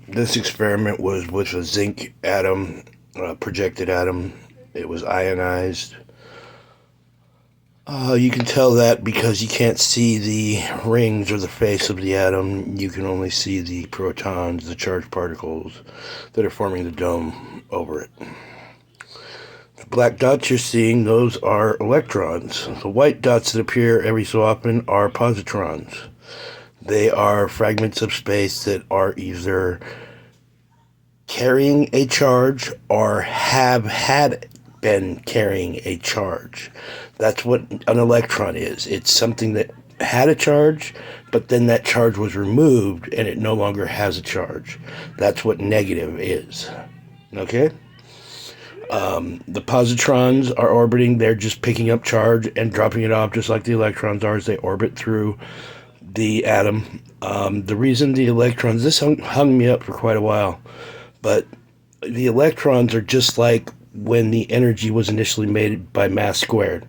This experiment was with a zinc atom, projected atom. It was ionized. You can tell that because you can't see the rings or the face of the atom. You can only see the protons, the charged particles that are forming the dome over it. The black dots you're seeing, those are electrons. The white dots that appear every so often are positrons. They are fragments of space that are either carrying a charge or have had been carrying a charge. That's what an electron is. It's something that had a charge, but then that charge was removed and it no longer has a charge. That's what negative is. Okay? The positrons are orbiting. They're just picking up charge and dropping it off just like the electrons are as they orbit through the atom. The reason the electrons, this hung me up for quite a while, but the electrons are just like when the energy was initially made by mass squared.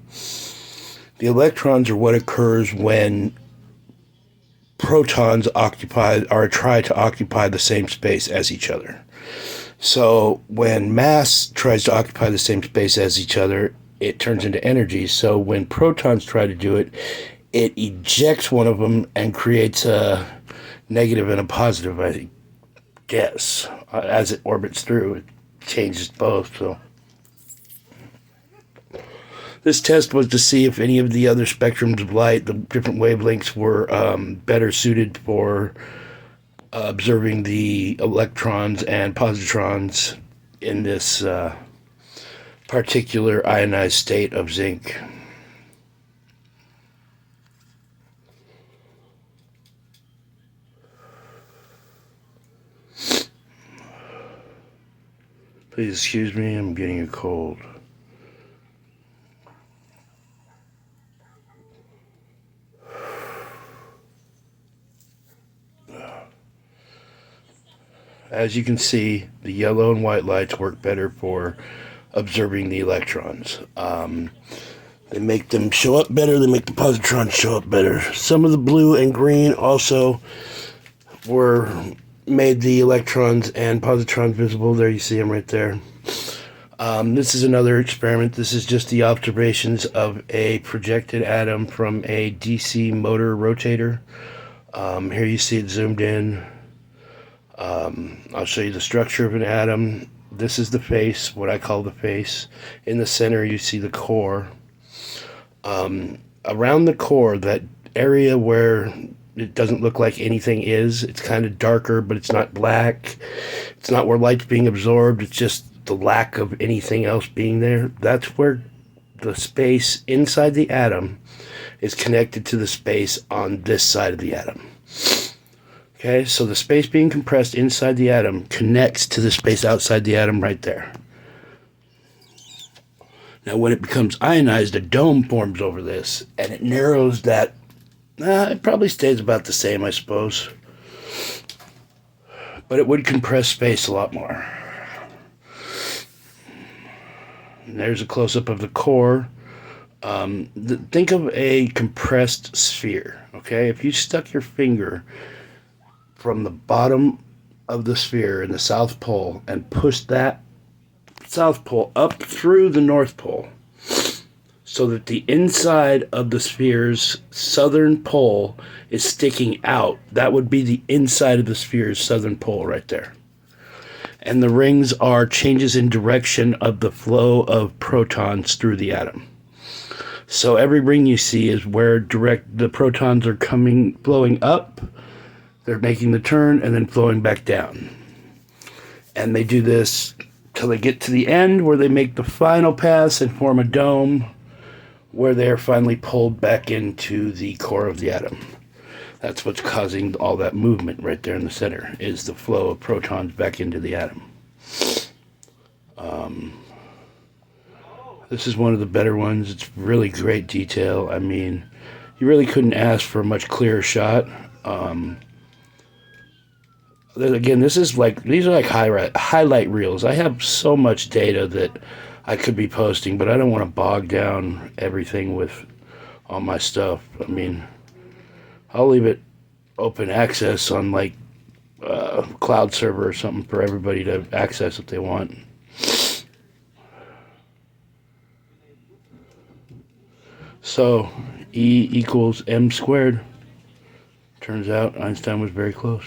The electrons are what occurs when protons occupy or try to occupy the same space as each other. So when mass tries to occupy the same space as each other, it turns into energy. So when protons try to do it, it ejects one of them and creates a negative and a positive, I guess. As it orbits through, it changes both. So this test was to see if any of the other spectrums of light, the different wavelengths, were better suited for observing the electrons and positrons in this particular ionized state of zinc. Please excuse me, I'm getting a cold. As you can see, the yellow and white lights work better for observing the electrons. They make them show up better, they make the positrons show up better. Some of the blue and green also made the electrons and positrons visible. There you see them right there. This is another experiment. This is just the observations of a projected atom from a DC motor rotator. Here you see it zoomed in. I'll show you the structure of an atom. This is the face, what I call the face. In the center you see the core. Around the core, that area where it doesn't look like anything is, it's kind of darker, but it's not black. It's not where light's being absorbed, it's just the lack of anything else being there. That's where the space inside the atom is connected to the space on this side of the atom. Okay, so the space being compressed inside the atom connects to the space outside the atom right there. Now when it becomes ionized, a dome forms over this, and it narrows that. It probably stays about the same, I suppose. But it would compress space a lot more. And there's a close-up of the core. Think of a compressed sphere, okay? If you stuck your finger from the bottom of the sphere in the South Pole and pushed that South Pole up through the North Pole, so that the inside of the sphere's southern pole is sticking out. That would be the inside of the sphere's southern pole right there. And the rings are changes in direction of the flow of protons through the atom. So every ring you see is where the protons are flowing up, they're making the turn, and then flowing back down. And they do this till they get to the end where they make the final pass and form a dome, where they're finally pulled back into the core of the atom. That's what's causing all that movement right there in the center, is the flow of protons back into the atom. This is one of the better ones. It's really great detail. I mean, you really couldn't ask for a much clearer shot. Again, these are like highlight reels. I have so much data that I could be posting, but I don't want to bog down everything with all my stuff. I mean, I'll leave it open access on like cloud server or something for everybody to access if they want. So E equals m squared. Turns out Einstein was very close.